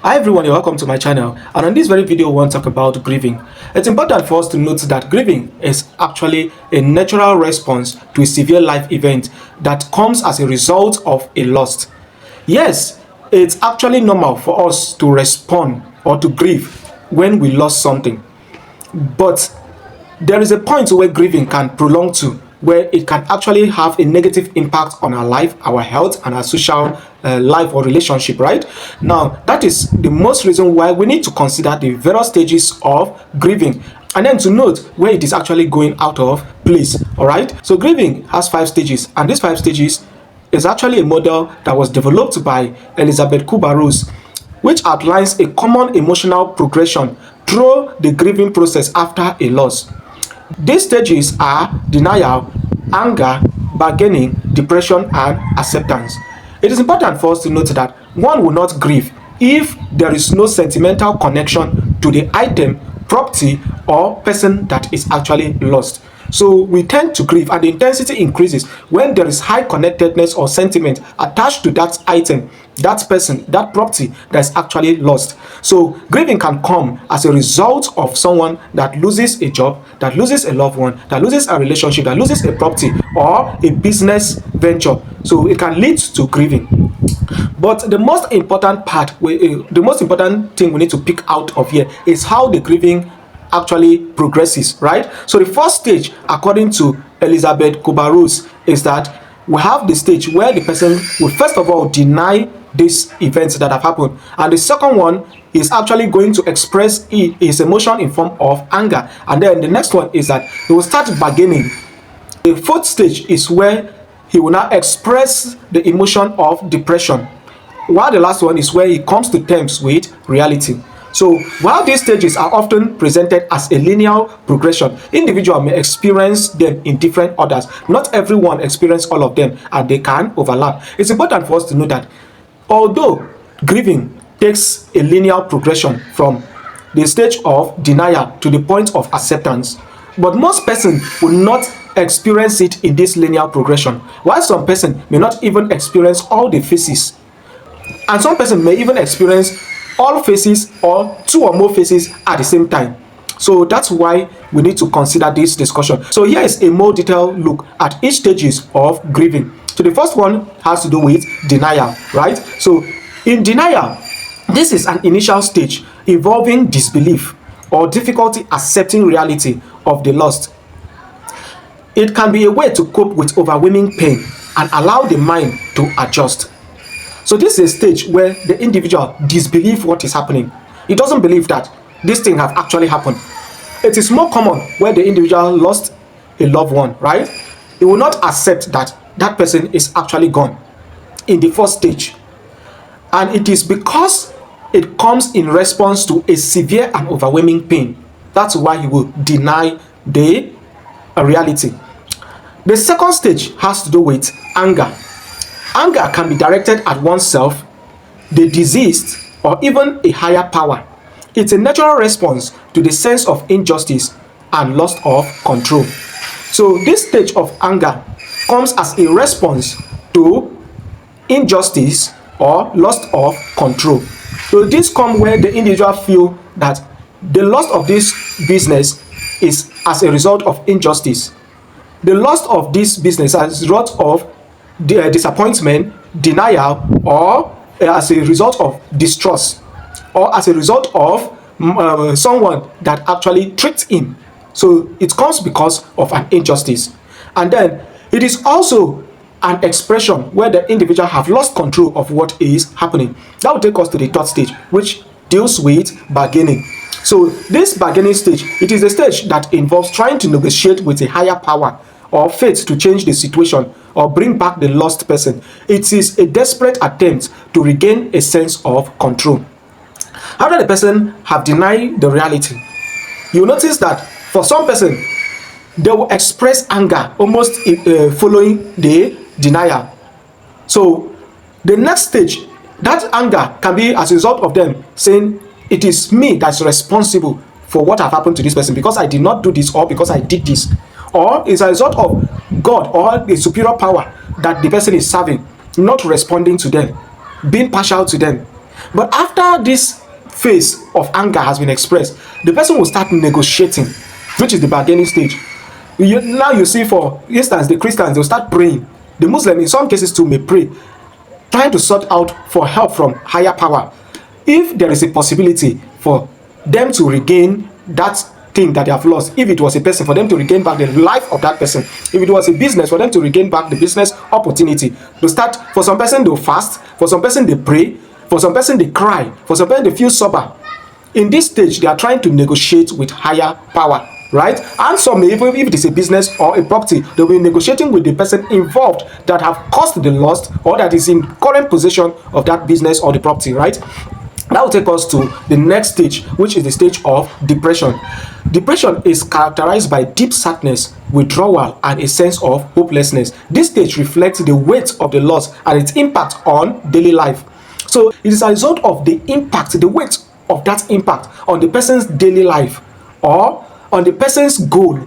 Hi everyone, you're welcome to my channel, and on this very video we want to talk about grieving. It's important for us to note that grieving is actually a natural response to a severe life event that comes as a result of a loss. Yes, it's actually normal for us to respond or to grieve when we lost something, but there is a point where grieving can prolong to, where it can actually have a negative impact on our life, our health, and our social life or relationship, right? Now, that is the most reason why we need to consider the various stages of grieving and then to note where it is actually going out of place, all right? So, grieving has 5 stages, and these 5 stages is actually a model that was developed by Elizabeth Kubler-Ross, which outlines a common emotional progression through the grieving process after a loss. These stages are denial, anger, bargaining, depression, and acceptance. It is important for us to note that one will not grieve if there is no sentimental connection to the item, property, or person that is actually lost. So we tend to grieve, and the intensity increases when there is high connectedness or sentiment attached to that item, that person, that property that's actually lost. So grieving can come as a result of someone that loses a job, that loses a loved one, that loses a relationship, that loses a property or a business venture. So it can lead to grieving. But the most important the most important thing we need to pick out of here is how the grieving actually progresses, right? So the first stage, according to Elizabeth Kubler-Ross, is that we have the stage where the person will first of all deny these events that have happened, and the second one is actually going to express his emotion in form of anger, and then the next one is that he will start bargaining. The fourth stage is where he will now express the emotion of depression, while the last one is where he comes to terms with reality. So while these stages are often presented as a linear progression, individuals may experience them in different orders. Not everyone experiences all of them, and they can overlap. It's important for us to know that although grieving takes a linear progression from the stage of denial to the point of acceptance, but most persons will not experience it in this linear progression, while some persons may not even experience all the phases, and some persons may even experience all phases or 2 or more phases at the same time. So that's why we need to consider this discussion. So here is a more detailed look at each stages of grieving. So the first one has to do with denial, right? So in denial, this is an initial stage involving disbelief or difficulty accepting reality of the lost. It can be a way to cope with overwhelming pain and allow the mind to adjust. So this is a stage where the individual disbelieves what is happening. He doesn't believe that this thing have actually happened. It is more common where the individual lost a loved one, right? He will not accept that that person is actually gone in the first stage. And it is because it comes in response to a severe and overwhelming pain. That's why he will deny the reality. The second stage has to do with anger. Anger can be directed at oneself, the deceased, or even a higher power. It's a natural response to the sense of injustice and loss of control. So this stage of anger comes as a response to injustice or loss of control. So this comes where the individual feel that the loss of this business is as a result of injustice. The loss of this business as a result of disappointment, denial, or as a result of distrust, or as a result of someone that actually tricked him. So it comes because of an injustice. And then it is also an expression where the individual have lost control of what is happening. That will take us to the third stage, which deals with bargaining. So this bargaining stage, it is a stage that involves trying to negotiate with a higher power or fate to change the situation or bring back the lost person. It is a desperate attempt to regain a sense of control. After the person have denied the reality, you notice that for some person, they will express anger almost following the denial. So the next stage, that anger can be as a result of them saying, it is me that's responsible for what have happened to this person because I did not do this or because I did this. Or is a result of God or the superior power that the person is serving not responding to them, being partial to them. But after this phase of anger has been expressed, the person will start negotiating, which is the bargaining stage. Now you see, for instance, the Christians, they'll start praying. The Muslim, in some cases too, may pray, trying to sort out for help from higher power. If there is a possibility for them to regain that thing that they have lost, if it was a person, for them to regain back the life of that person, if it was a business, for them to regain back the business opportunity, to start, for some person they'll fast, for some person they pray, for some person they cry, for some person they feel sober. In this stage, they are trying to negotiate with higher power, right? And some, even if it is a business or a property, they'll be negotiating with the person involved that have caused the loss, or that is in current possession of that business or the property, right? That will take us to the next stage, which is the stage of depression. Depression is characterized by deep sadness, withdrawal, and a sense of hopelessness. This stage reflects the weight of the loss and its impact on daily life. So it is a result of the impact, the weight of that impact on the person's daily life, or on the person's goal,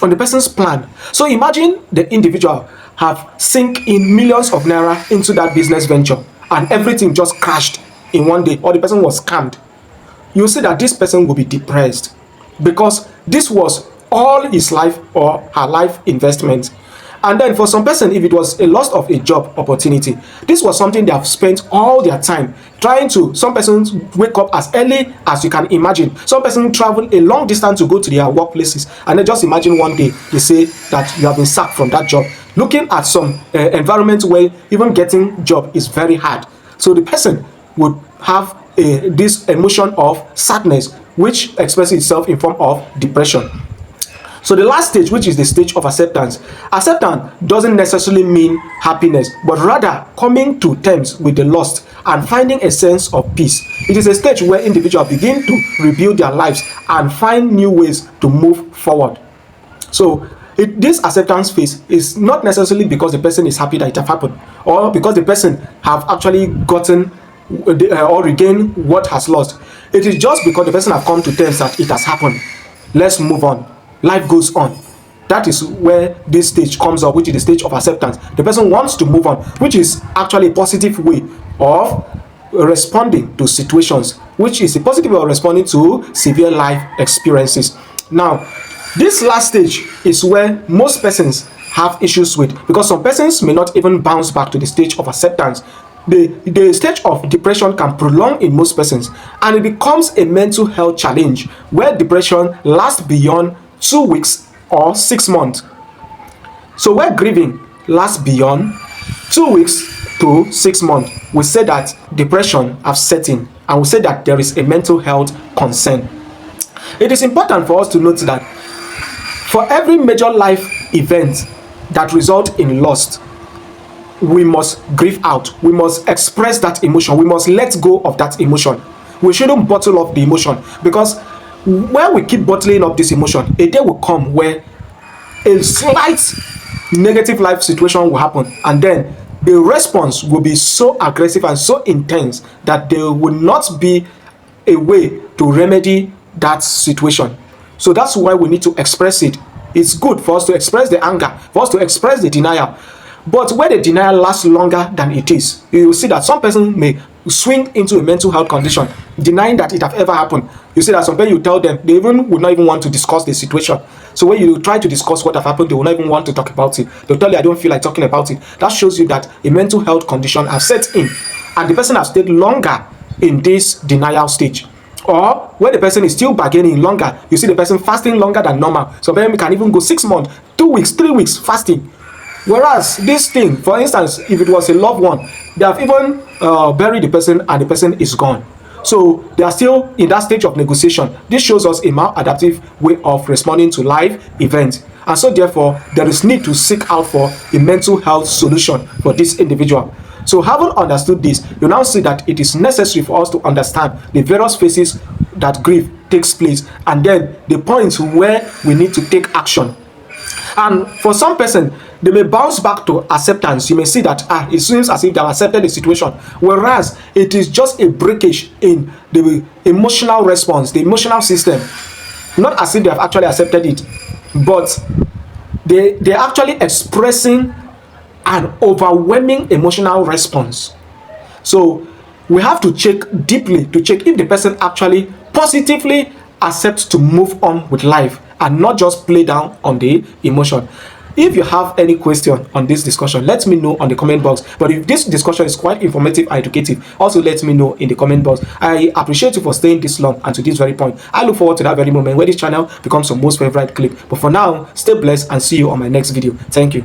on the person's plan. So imagine the individual have sink in millions of naira into that business venture, and everything just crashed in one day, or the person was scammed. You see that this person will be depressed, because this was all his life or her life investment. And then for some person, if it was a loss of a job opportunity, this was something they have spent all their time trying to. Some persons wake up as early as you can imagine. Some person travel a long distance to go to their workplaces, and then just imagine one day they say that you have been sacked from that job. Looking at some environment where even getting job is very hard, so the person would have this emotion of sadness, which expresses itself in form of depression. So the last stage, which is the stage of acceptance. Acceptance doesn't necessarily mean happiness, but rather coming to terms with the loss and finding a sense of peace. It is a stage where individuals begin to rebuild their lives and find new ways to move forward. So this acceptance phase is not necessarily because the person is happy that it has happened, or because the person have actually gotten or regained what has lost. It is just because the person have come to terms that it has happened. Let's move on. Life goes on. That is where this stage comes up, which is the stage of acceptance. The person wants to move on, which is actually a positive way of responding to situations, which is a positive way of responding to severe life experiences. Now, this last stage is where most persons have issues with, because some persons may not even bounce back to the stage of acceptance. The stage of depression can prolong in most persons, and it becomes a mental health challenge where depression lasts beyond 2 weeks or 6 months. So where grieving lasts beyond 2 weeks to 6 months, we say that depression has set in, and we say that there is a mental health concern. It is important for us to note that for every major life event that results in loss, we must grieve out. We must express that emotion. We must let go of that emotion. We shouldn't bottle up the emotion, because when we keep bottling up this emotion, a day will come where a slight negative life situation will happen, and then the response will be so aggressive and so intense that there will not be a way to remedy that situation. So that's why we need to express it. It's good for us to express the anger, for us to express the denial. But where the denial lasts longer than it is, you will see that some person may swing into a mental health condition, denying that it have ever happened. You see that some people, you tell them, they would not even want to discuss the situation. So when you try to discuss what have happened, they will not even want to talk about it. They'll tell you, I don't feel like talking about it. That shows you that a mental health condition has set in, and the person has stayed longer in this denial stage. Or where the person is still bargaining longer, you see the person fasting longer than normal. Some people can even go 6 months, 2 weeks, 3 weeks fasting. Whereas this thing, for instance, if it was a loved one, they have even buried the person and the person is gone. So they are still in that stage of negotiation. This shows us a maladaptive way of responding to life events. And so therefore, there is need to seek out for a mental health solution for this individual. So having understood this, you now see that it is necessary for us to understand the various phases that grief takes place, and then the points where we need to take action. And for some person, they may bounce back to acceptance. You may see that it seems as if they have accepted the situation, whereas it is just a breakage in the emotional response, the emotional system. Not as if they have actually accepted it, but they're actually expressing an overwhelming emotional response. So we have to check deeply to check if the person actually positively accepts to move on with life and not just play down on the emotion. If you have any question on this discussion, let me know on the comment box. But if this discussion is quite informative and educative, also let me know in the comment box. I appreciate you for staying this long and to this very point. I look forward to that very moment where this channel becomes your most favorite clip. But for now, stay blessed and see you on my next video. Thank you.